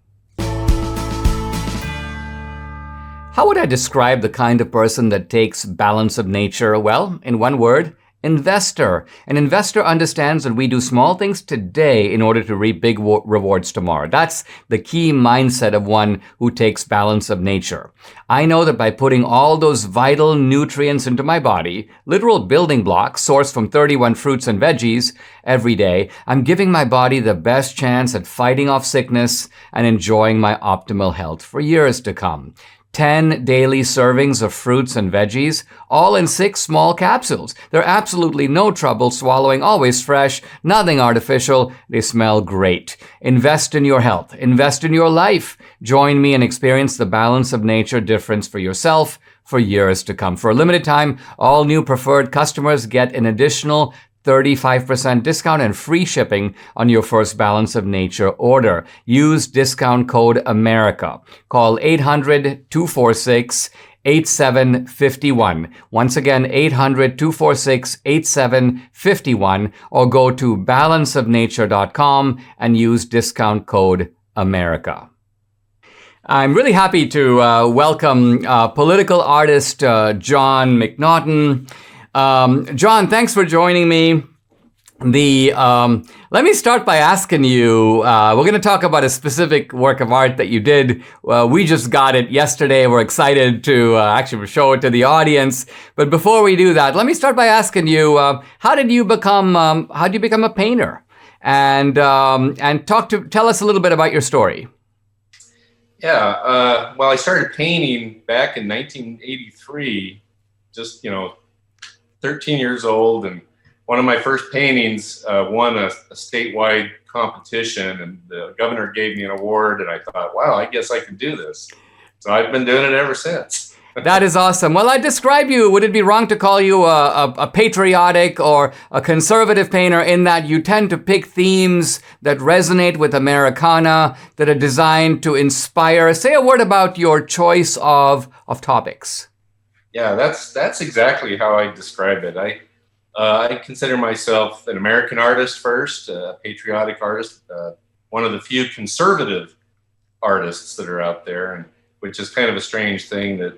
How would I describe the kind of person that takes balance of nature? Well, in one word, investor. An investor understands that we do small things today in order to reap big rewards tomorrow. That's the key mindset of one who takes balance of nature. I know that by putting all those vital nutrients into my body, literal building blocks sourced from 31 fruits and veggies every day, I'm giving my body the best chance at fighting off sickness and enjoying my optimal health for years to come. 10 daily servings of fruits and veggies, all in 6 small capsules. They're absolutely no trouble swallowing, always fresh, nothing artificial. They smell great. Invest in your health. Invest in your life. Join me and experience the balance of nature difference for yourself for years to come. For a limited time, all new preferred customers get an additional 35% discount and free shipping on your first Balance of Nature order. Use discount code AMERICA. Call 800-246-8751. Once again, 800-246-8751, or go to balanceofnature.com and use discount code AMERICA. I'm really happy to welcome political artist John McNaughton. John, thanks for joining me. Let me start by asking you, we're going to talk about a specific work of art that you did. We just got it yesterday. We're excited to actually show it to the audience. But before we do that, let me start by asking you, how did you become a painter? And tell us a little bit about your story. Yeah, well, I started painting back in 1983, just, 13 years old, and one of my first paintings won a statewide competition, and the governor gave me an award, and I thought, wow, I guess I can do this. So I've been doing it ever since. That is awesome. Well, I describe you, would it be wrong to call you a patriotic or a conservative painter, in that you tend to pick themes that resonate with Americana, that are designed to inspire? Say a word about your choice of topics. Yeah, that's exactly how I describe it. I consider myself an American artist first, a patriotic artist, one of the few conservative artists that are out there, and which is kind of a strange thing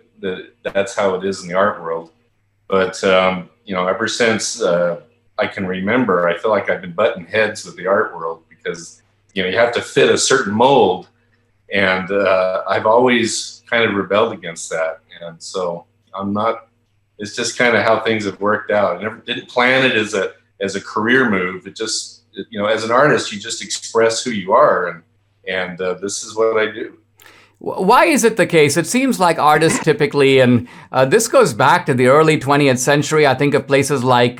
that's how it is in the art world. But ever since I can remember, I feel like I've been butting heads with the art world, because you have to fit a certain mold, and I've always kind of rebelled against that, and so. It's just kind of how things have worked out. I never didn't plan it as a career move. It just, as an artist, you just express who you are, and this is what I do. Why is it the case? It seems like artists typically, and this goes back to the early 20th century. I think of places like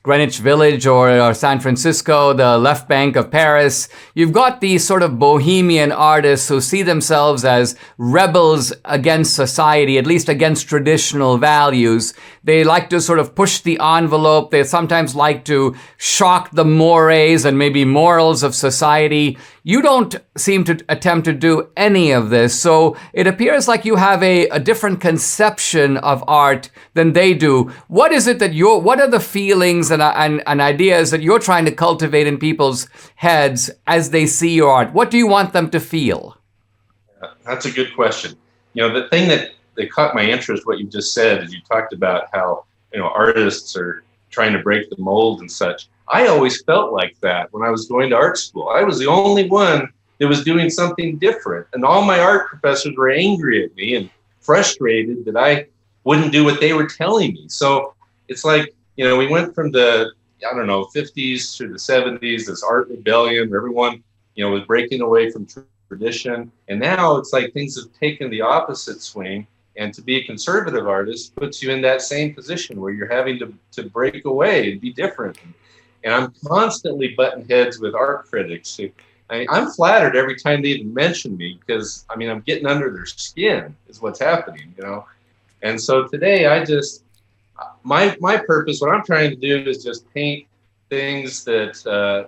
Greenwich Village or San Francisco, the left bank of Paris. You've got these sort of bohemian artists who see themselves as rebels against society, at least against traditional values. They like to sort of push the envelope. They sometimes like to shock the mores and maybe morals of society. You don't seem to attempt to do any of this. this. So it appears like you have a different conception of art than they do. What is it that what are the feelings and ideas that you're trying to cultivate in people's heads as they see your art? What do you want them to feel? That's a good question. The thing that caught my interest, what you just said, is you talked about how, artists are trying to break the mold and such. I always felt like that when I was going to art school. I was the only one that was doing something different. And all my art professors were angry at me and frustrated that I wouldn't do what they were telling me. So it's like, we went from the, 50s to the 70s, this art rebellion where everyone, was breaking away from tradition. And now it's like things have taken the opposite swing. And to be a conservative artist puts you in that same position where you're having to break away and be different. And I'm constantly butting heads with art critics. I'm flattered every time they even mention me because, I'm getting under their skin is what's happening, And so today my purpose, what I'm trying to do is just paint things that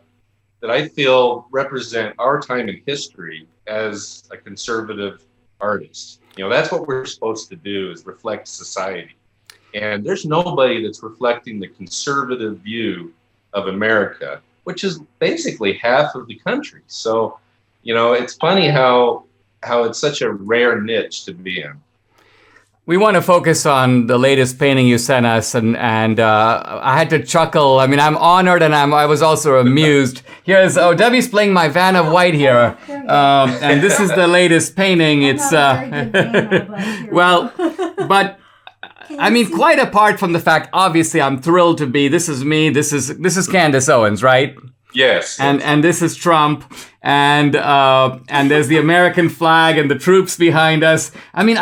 I feel represent our time in history as a conservative artist. That's what we're supposed to do, is reflect society. And there's nobody that's reflecting the conservative view of America, which is basically half of the country. So, it's funny how it's such a rare niche to be in. We want to focus on the latest painting you sent us, and I had to chuckle. I'm honored, and I was also amused. Here's Debbie's playing my Van of White here, and this is the latest painting. It's but quite apart from the fact, obviously, I'm thrilled to be. This is me. This is Candace Owens, right? Yes. And this is Trump, and there's the American flag and the troops behind us. Here's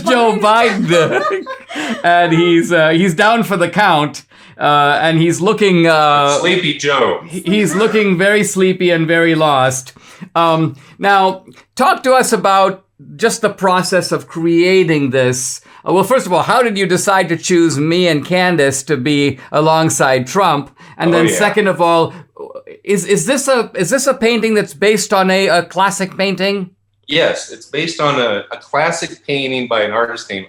Joe Biden, and he's down for the count, and he's looking Sleepy Joe. He's looking very sleepy and very lost. Now, talk to us about just the process of creating this. Well, first of all, how did you decide to choose me and Candace to be alongside Trump? And then second of all, is this a painting that's based on a classic painting? Yes, it's based on a classic painting by an artist named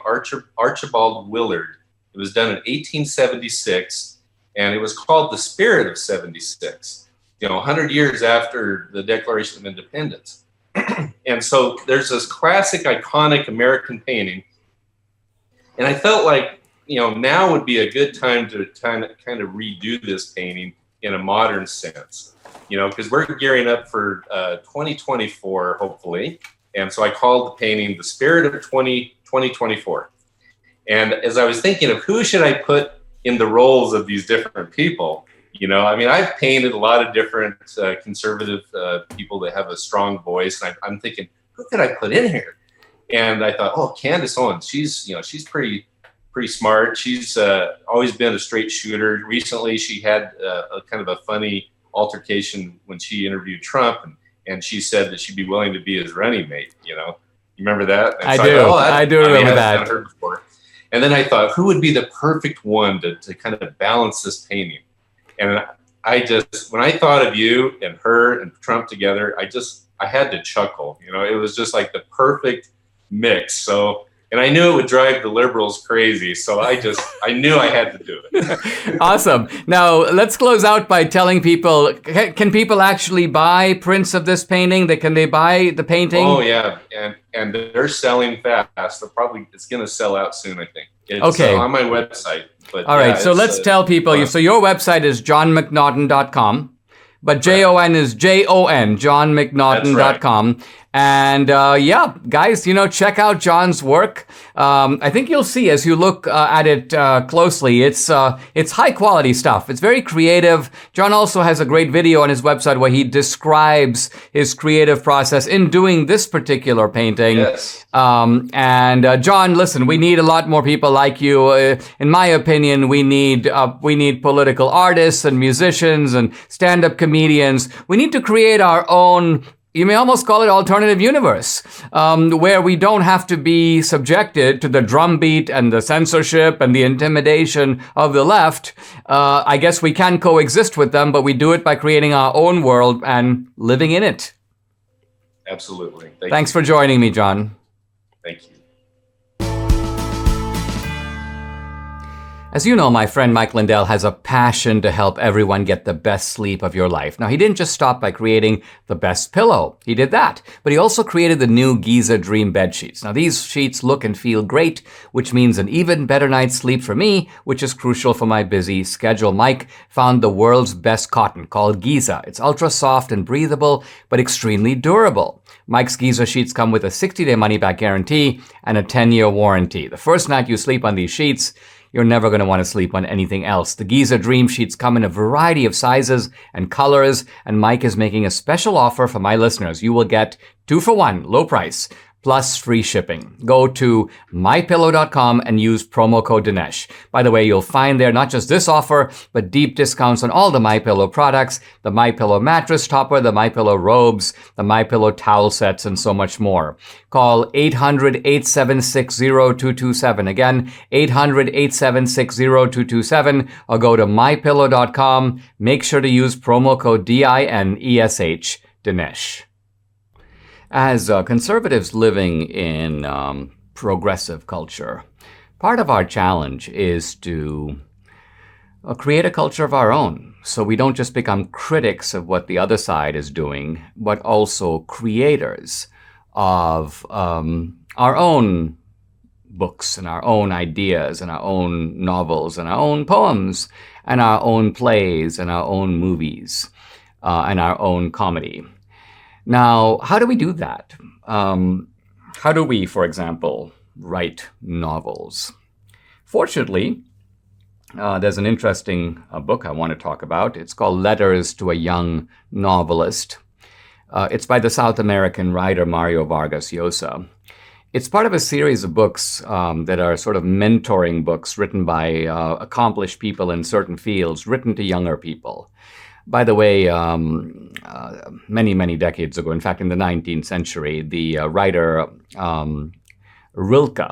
Archibald Willard. It was done in 1876, and it was called The Spirit of 76, 100 years after the Declaration of Independence. And so there's this classic, iconic American painting. And I felt like, now would be a good time to kind of redo this painting in a modern sense, because we're gearing up for 2024, hopefully. And so I called the painting The Spirit of 2024. And as I was thinking of who should I put in the roles of these different people, I've painted a lot of different conservative people that have a strong voice. And I'm thinking, who could I put in here? And I thought, Candace Owens, she's pretty smart. She's always been a straight shooter. Recently, she had a kind of a funny altercation when she interviewed Trump, and she said that she'd be willing to be his running mate. You remember that? And I so do. I do remember that. Her before. And then I thought, who would be the perfect one to kind of balance this painting? And when I thought of you and her and Trump together, I had to chuckle. It was just like the perfect mix. So, and I knew it would drive the liberals crazy. So I knew I had to do it. Awesome. Now let's close out by telling people, can people actually buy prints of this painting? Can they buy the painting? Oh yeah. And they're selling fast. It's going to sell out soon, I think. It's okay. On my website. But all right. So let's tell people. So your website is johnmcnaughton.com, but Jon is Jon, johnmcnaughton.com. Right. And guys, check out John's work. I think you'll see as you look at it closely, it's high quality stuff. It's very creative. John also has a great video on his website where he describes his creative process in doing this particular painting. Yes. And John, listen, we need a lot more people like you. In my opinion, we need political artists and musicians and stand-up comedians. We need to create our own, you may almost call it alternative universe, where we don't have to be subjected to the drumbeat and the censorship and the intimidation of the left. I guess we can coexist with them, but we do it by creating our own world and living in it. Absolutely. Thanks for joining me, John. Thank you. As you know, my friend Mike Lindell has a passion to help everyone get the best sleep of your life. Now, he didn't just stop by creating the best pillow. He did that. But he also created the new Giza Dream bed sheets. Now, these sheets look and feel great, which means an even better night's sleep for me, which is crucial for my busy schedule. Mike found the world's best cotton called Giza. It's ultra soft and breathable, but extremely durable. Mike's Giza sheets come with a 60-day money-back guarantee and a 10-year warranty. The first night you sleep on these sheets, you're never going to want to sleep on anything else. The Giza Dream Sheets come in a variety of sizes and colors, and Mike is making a special offer for my listeners. You will get 2 for 1, low price, plus free shipping. Go to mypillow.com and use promo code Dinesh. By the way, you'll find there not just this offer, but deep discounts on all the MyPillow products, the MyPillow mattress topper, the MyPillow robes, the MyPillow towel sets, and so much more. Call 800-876-0227. Again, 800-876-0227, or go to mypillow.com. Make sure to use promo code DINESH, Dinesh. As conservatives living in progressive culture, part of our challenge is to create a culture of our own. So we don't just become critics of what the other side is doing, but also creators of our own books and our own ideas and our own novels and our own poems and our own plays and our own movies and our own comedy. Now, how do we do that? How do we, for example, write novels? Fortunately, there's an interesting book I want to talk about. It's called Letters to a Young Novelist. It's by the South American writer Mario Vargas Llosa. It's part of a series of books that are sort of mentoring books written by accomplished people in certain fields, written to younger people. By the way, many, many decades ago, in fact, in the 19th century, the writer Rilke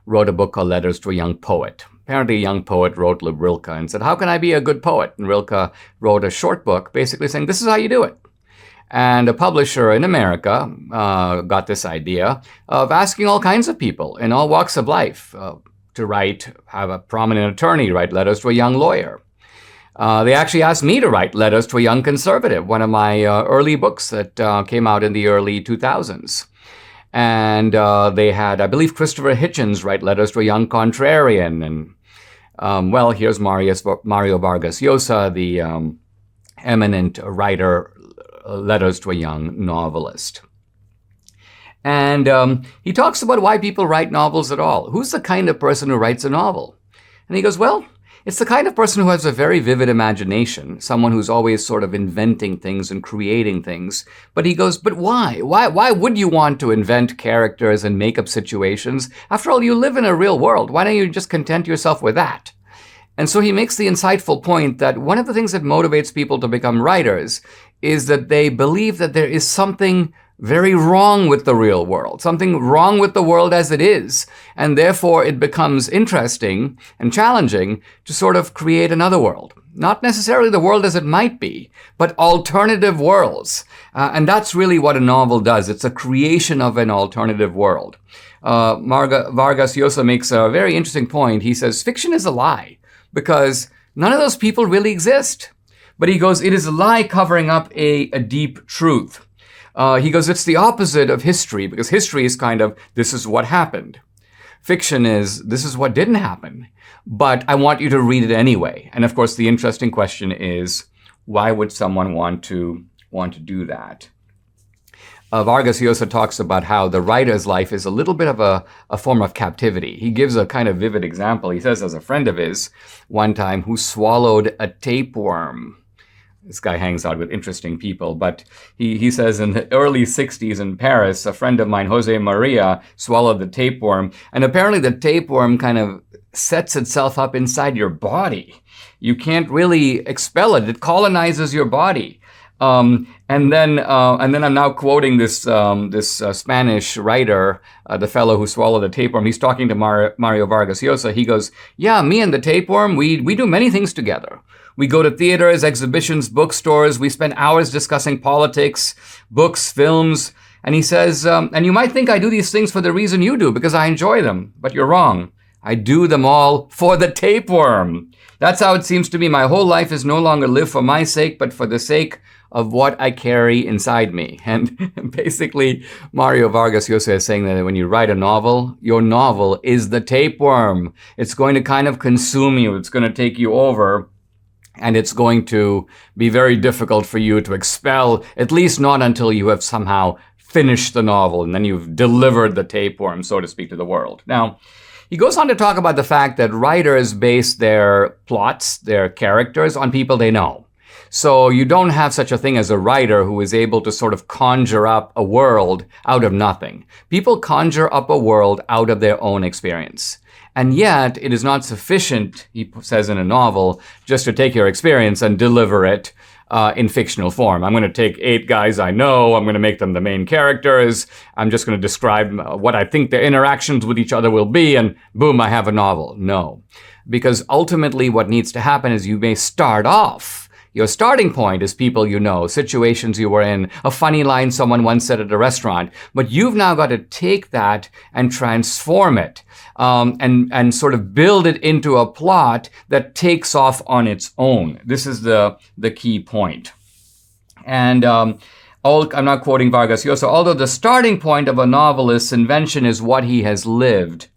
wrote a book called Letters to a Young Poet. Apparently, a young poet wrote Rilke and said, how can I be a good poet? And Rilke wrote a short book basically saying, this is how you do it. And a publisher in America got this idea of asking all kinds of people in all walks of life to have a prominent attorney write letters to a young lawyer. They actually asked me to write Letters to a Young Conservative, one of my early books that came out in the early 2000s. And they had, I believe, Christopher Hitchens write Letters to a Young Contrarian. And, well, here's Mario Vargas Llosa, the eminent writer, Letters to a Young Novelist. And he talks about why people write novels at all. Who's the kind of person who writes a novel? And he goes, well, it's the kind of person who has a very vivid imagination, someone who's always sort of inventing things and creating things. But he goes, but why? Why would you want to invent characters and make up situations? After all, you live in a real world. Why don't you just content yourself with that? And so he makes the insightful point that one of the things that motivates people to become writers is that they believe that there is something very wrong with the real world, something wrong with the world as it is. And therefore, it becomes interesting and challenging to sort of create another world. Not necessarily the world as it might be, but alternative worlds. And that's really what a novel does. It's a creation of an alternative world. Vargas Llosa makes a very interesting point. He says, fiction is a lie because none of those people really exist. But he goes, it is a lie covering up a deep truth. He goes, it's the opposite of history, because history is kind of, this is what happened. Fiction is, this is what didn't happen, but I want you to read it anyway. And of course, the interesting question is, why would someone want to do that? Vargas Llosa talks about how the writer's life is a little bit of a form of captivity. He gives a kind of vivid example. He says, as a friend of his, one time, who swallowed a tapeworm. This guy hangs out with interesting people, but he says in the early 60s in Paris, a friend of mine, Jose Maria, swallowed the tapeworm. And apparently the tapeworm kind of sets itself up inside your body. You can't really expel it. It colonizes your body. And then I'm now quoting this Spanish writer, the fellow who swallowed the tapeworm. He's talking to Mario Vargas Llosa. He goes, yeah, me and the tapeworm, we do many things together. We go to theaters, exhibitions, bookstores. We spend hours discussing politics, books, films. And he says, and you might think I do these things for the reason you do, because I enjoy them, but you're wrong. I do them all for the tapeworm. That's how it seems to me. My whole life is no longer lived for my sake, but for the sake of what I carry inside me. And basically, Mario Vargas Llosa is saying that when you write a novel, your novel is the tapeworm. It's going to kind of consume you. It's going to take you over. And it's going to be very difficult for you to expel, at least not until you have somehow finished the novel and then you've delivered the tapeworm, so to speak, to the world. Now, he goes on to talk about the fact that writers base their plots, their characters, on people they know. So you don't have such a thing as a writer who is able to sort of conjure up a world out of nothing. People conjure up a world out of their own experience. And yet, it is not sufficient, he says in a novel, just to take your experience and deliver it in fictional form. I'm going to take 8 guys I know, I'm going to make them the main characters, I'm just going to describe what I think their interactions with each other will be, and boom, I have a novel. No. Because ultimately what needs to happen is you may start off. Your starting point is people you know, situations you were in, a funny line someone once said at a restaurant, but you've now got to take that and transform it. And sort of build it into a plot that takes off on its own. This is the key point. And I'm not quoting Vargas Llosa, although the starting point of a novelist's invention is what he has lived,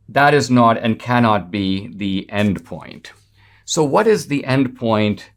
that is not and cannot be the end point. So what is the end point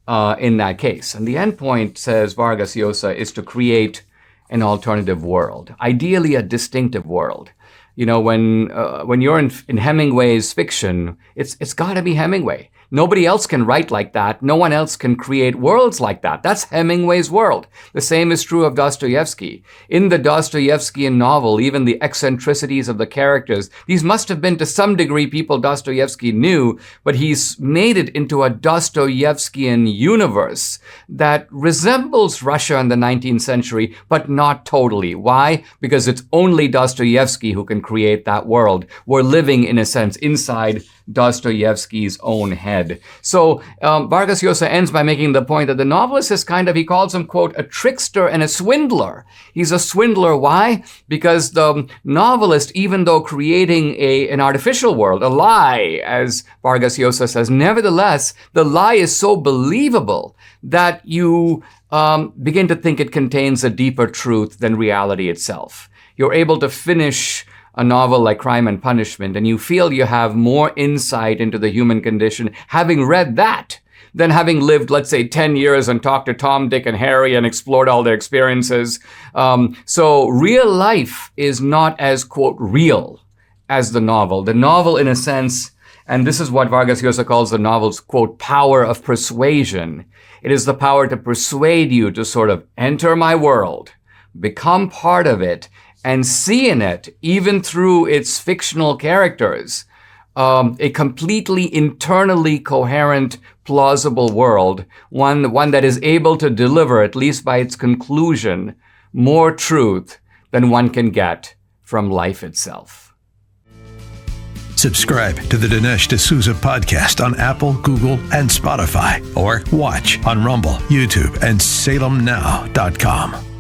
in that case? And the end point, says Vargas Llosa, is to create an alternative world, ideally a distinctive world. You know, when you're in Hemingway's fiction, it's got to be Hemingway. Nobody else can write like that. No one else can create worlds like that. That's Hemingway's world. The same is true of Dostoevsky. In the Dostoevskian novel, even the eccentricities of the characters, these must have been to some degree people Dostoevsky knew, but he's made it into a Dostoevskian universe that resembles Russia in the 19th century, but not totally. Why? Because it's only Dostoevsky who can create that world. We're living, in a sense, inside Dostoevsky's own head. So Vargas Llosa ends by making the point that the novelist is he calls him, quote, a trickster and a swindler. He's a swindler. Why? Because the novelist, even though creating an artificial world, a lie, as Vargas Llosa says, nevertheless, the lie is so believable that you begin to think it contains a deeper truth than reality itself. You're able to finish a novel like Crime and Punishment, and you feel you have more insight into the human condition having read that than having lived, let's say, 10 years and talked to Tom, Dick, and Harry and explored all their experiences. So real life is not as, quote, real as the novel. The novel, in a sense, and this is what Vargas Llosa calls the novel's, quote, power of persuasion. It is the power to persuade you to sort of enter my world, become part of it, and see in it, even through its fictional characters, a completely internally coherent, plausible world, one that is able to deliver, at least by its conclusion, more truth than one can get from life itself. Subscribe to the Dinesh D'Souza podcast on Apple, Google, and Spotify, or watch on Rumble, YouTube, and SalemNow.com.